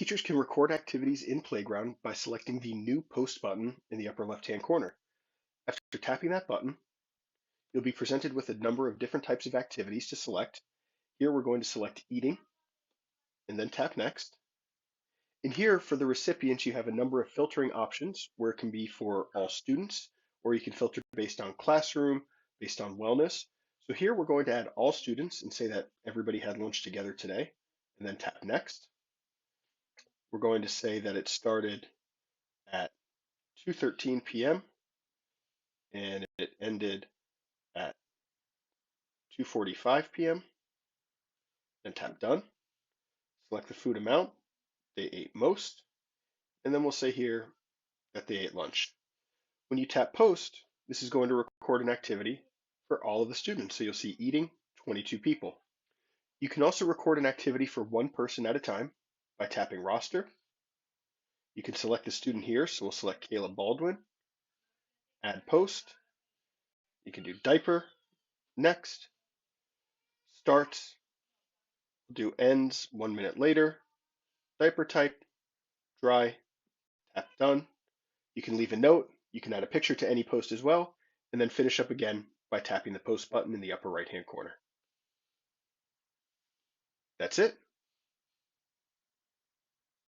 Teachers can record activities in Playground by selecting the New Post button in the upper left-hand corner. After tapping that button, you'll be presented with a number of different types of activities to select. Here we're going to select Eating and then tap Next. In here, for the recipients, you have a number of filtering options where it can be for all students, or you can filter based on classroom, based on wellness. So here we're going to add all students and say that everybody had lunch together today, and then tap Next. We're going to say that it started at 2:13 p.m. and it ended at 2:45 p.m. Then tap Done. Select the food amount they ate most, and then we'll say here that they ate lunch. When you tap Post, this is going to record an activity for all of the students. So you'll see eating, 22 people. You can also record an activity for one person at a time by tapping Roster. You can select the student here, so we'll select Caleb Baldwin, Add Post. You can do Diaper, Next, Starts, do Ends 1 minute later, Diaper Type, Dry, tap Done. You can leave a note, you can add a picture to any post as well, and then finish up again by tapping the Post button in the upper right-hand corner. That's it.